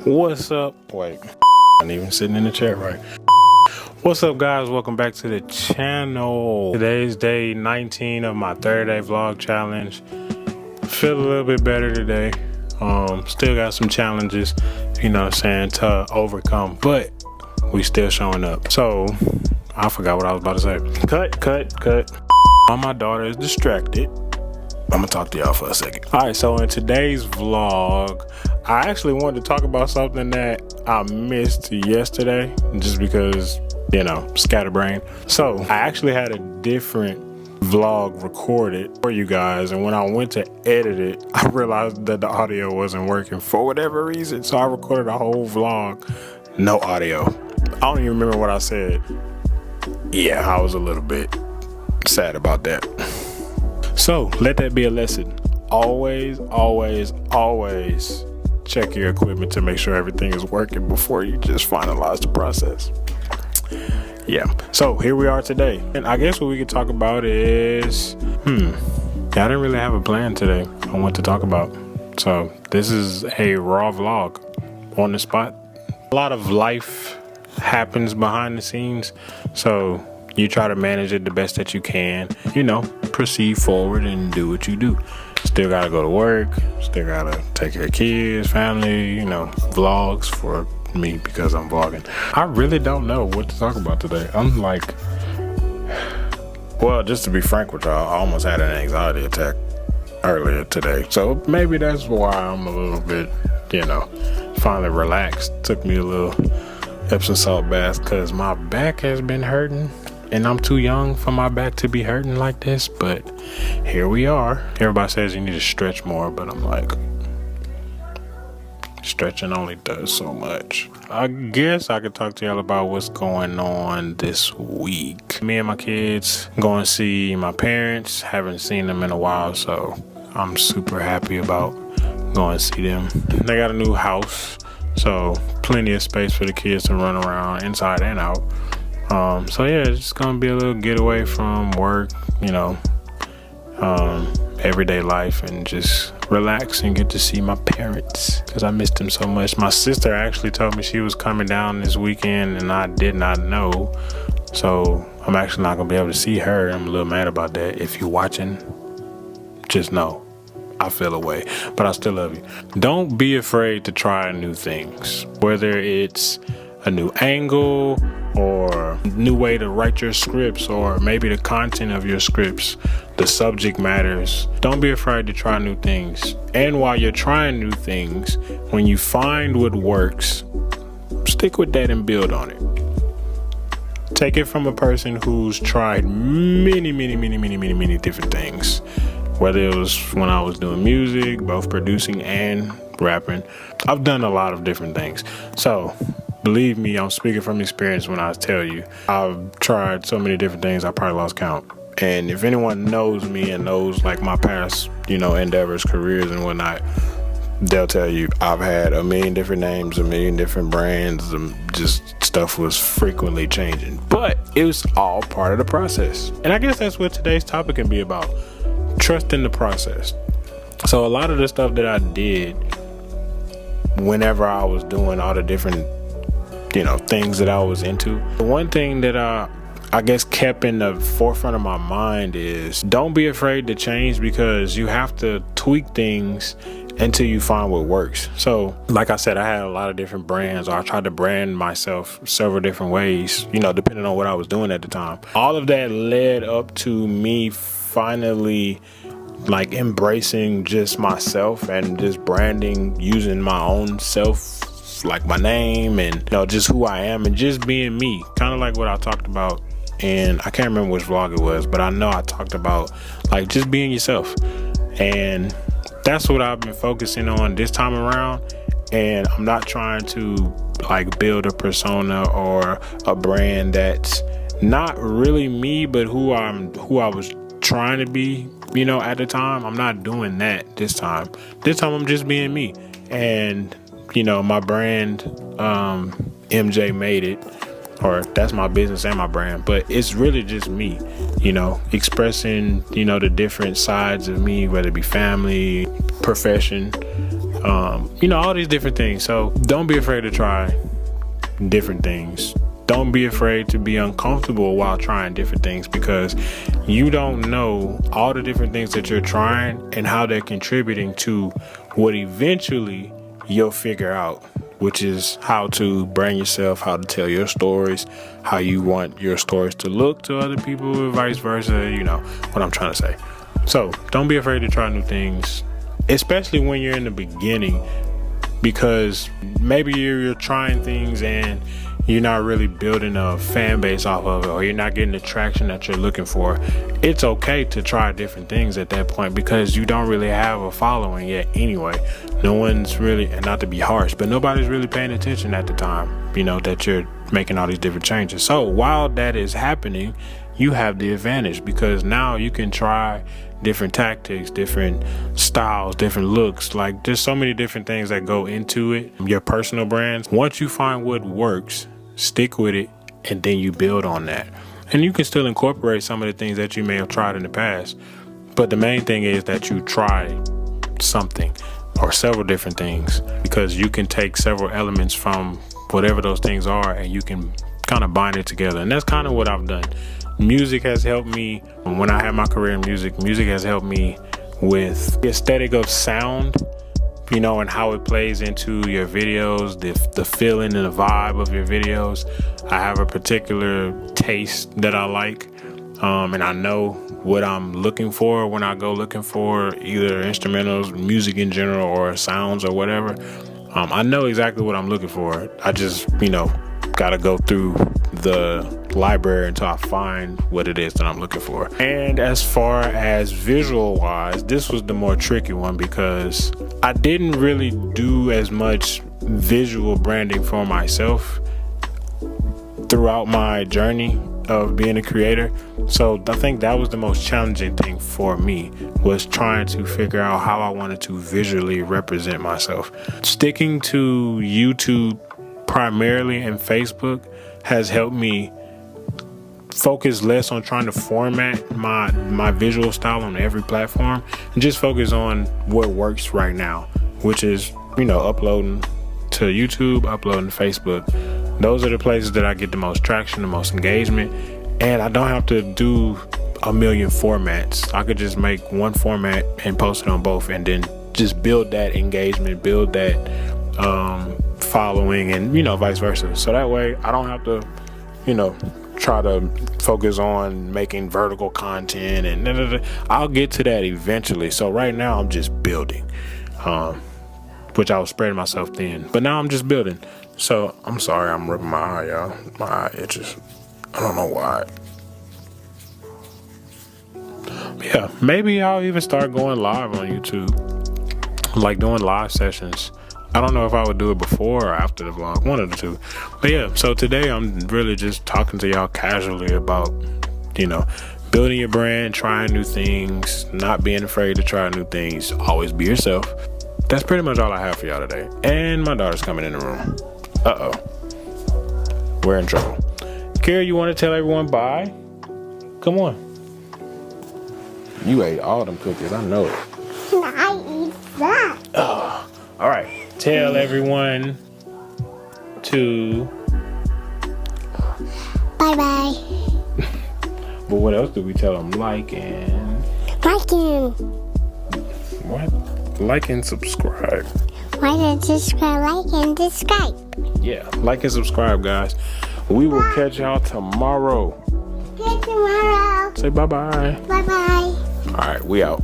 What's up? Wait, I'm even sitting in the chair right. What's up, guys? Welcome back to the channel. Today's day 19 of my 30-day vlog challenge. Feel a little bit better today. Still got some challenges, you know what I'm saying, to overcome, but we still showing up. So I forgot what I was about to say. Cut. My daughter is distracted. I'm gonna talk to y'all for a second. All right, so in today's vlog, I actually wanted to talk about something that I missed yesterday, just because, you know, scatterbrain. So I actually had a different vlog recorded for you guys, and when I went to edit it, I realized that the audio wasn't working for whatever reason. So I recorded a whole vlog, no audio. I don't even remember what I said. Yeah, I was a little bit sad about that. So let that be a lesson. Always check your equipment to make sure everything is working before you just finalize the process. Yeah, so here we are today. And I guess what we could talk about is, I didn't really have a plan today on what to talk about. So this is a raw vlog on the spot. A lot of life happens behind the scenes, so you try to manage it the best that you can, you know, proceed forward and do what you do. Still gotta go to work, still gotta take care of kids, family, you know, vlogs for me because I'm vlogging. I really don't know what to talk about today. I'm like, well, just to be frank with y'all, I almost had an anxiety attack earlier today. So maybe that's why I'm a little bit, you know, finally relaxed. Took me a little Epsom salt bath because my back has been hurting. And I'm too young for my back to be hurting like this, but here we are. Everybody says you need to stretch more, but I'm like, stretching only does so much. I guess I could talk to y'all about what's going on this week. Me and my kids going to see my parents. Haven't seen them in a while, so I'm super happy about going to see them. They got a new house, so plenty of space for the kids to run around inside and out. So yeah, it's just gonna be a little getaway from work, you know, everyday life, and just relax and get to see my parents because I missed them so much. My sister actually told me she was coming down this weekend and I did not know, so I'm actually not gonna be able to see her. I'm a little mad about that. If you're watching, just know I feel away, but I still love you. Don't be afraid to try new things, whether it's a new angle or new way to write your scripts, or maybe the content of your scripts, the subject matters. Don't be afraid to try new things. And while you're trying new things, when you find what works, stick with that and build on it. Take it from a person who's tried many different things. Whether it was when I was doing music, both producing and rapping. I've done a lot of different things. So believe me, I'm speaking from experience when I tell you I've tried so many different things I probably lost count. And if anyone knows me and knows like my past, you know, endeavors, careers and whatnot, they'll tell you I've had a million different names, a million different brands, and just stuff was frequently changing. But it was all part of the process. And I guess that's what today's topic can be about. Trust in the process. So a lot of the stuff that I did whenever I was doing all the different, you know, things that I was into, the one thing that I guess kept in the forefront of my mind is don't be afraid to change, because you have to tweak things until you find what works. So like I said, I had a lot of different brands, or I tried to brand myself several different ways, you know, depending on what I was doing at the time. All of that led up to me finally like embracing just myself and just branding using my own self, like my name and, you know, just who I am and just being me, kind of like what I talked about. And I can't remember which vlog it was, but I know I talked about like just being yourself, and that's what I've been focusing on this time around. And I'm not trying to like build a persona or a brand that's not really me, but who I was trying to be, you know, at the time. I'm not doing that this time. This time I'm just being me. And you know, my brand, MJ Made It, or that's my business and my brand, but it's really just me, you know, expressing, you know, the different sides of me, whether it be family, profession, all these different things. So don't be afraid to try different things. Don't be afraid to be uncomfortable while trying different things, because you don't know all the different things that you're trying and how they're contributing to what eventually you'll figure out, which is how to brand yourself, how to tell your stories, how you want your stories to look to other people, or vice versa. You know what I'm trying to say. So don't be afraid to try new things, especially when you're in the beginning, because maybe you're trying things and you're not really building a fan base off of it, or you're not getting the traction that you're looking for. It's okay to try different things at that point, because you don't really have a following yet anyway. No one's really, and not to be harsh, but nobody's really paying attention at the time, that you're making all these different changes. So while that is happening, you have the advantage, because now you can try different tactics, different styles, different looks. Like, there's so many different things that go into it, your personal brands. Once you find what works, stick with it, and then you build on that. And you can still incorporate some of the things that you may have tried in the past, but the main thing is that you try something or several different things, because you can take several elements from whatever those things are and you can kind of bind it together. And that's kind of what I've done. Music has helped me. When I had my career in music has helped me with the aesthetic of sound, and how it plays into your videos, the feeling and the vibe of your videos. I have a particular taste that I like, and I know what I'm looking for when I go looking for either instrumentals, music in general, or sounds or whatever. I know exactly what I'm looking for. I just, gotta go through the library until I find what it is that I'm looking for. And as far as visual wise, this was the more tricky one, because I didn't really do as much visual branding for myself throughout my journey of being a creator. So I think that was the most challenging thing for me, was trying to figure out how I wanted to visually represent myself. Sticking to YouTube primarily and Facebook has helped me focus less on trying to format my visual style on every platform, and just focus on what works right now, which is, uploading to YouTube, uploading to Facebook. Those are the places that I get the most traction, the most engagement, and I don't have to do a million formats. I could just make one format and post it on both, and then just build that engagement, build that following, and vice versa. So that way I don't have to try to focus on making vertical content, and I'll get to that eventually. So right now I'm just building, which I was spreading myself thin, but now I'm just building. So I'm sorry, I'm rubbing my eye, y'all. My eye itches. I don't know why. Yeah, maybe I'll even start going live on YouTube, like doing live sessions. I don't know if I would do it before or after the vlog, one of the two. But yeah, so today I'm really just talking to y'all casually about, building your brand, trying new things, not being afraid to try new things, always be yourself. That's pretty much all I have for y'all today. And my daughter's coming in the room. Uh-oh. We're in trouble. Kara, you want to tell everyone bye? Come on. You ate all them cookies, I know it. I eat that. Oh, all right. Tell everyone to bye-bye. But what else do we tell them? Like and what? Like and subscribe. Like and subscribe. Yeah, like and subscribe, guys. We will catch y'all tomorrow. Say Say bye-bye. Bye-bye. All right, we out.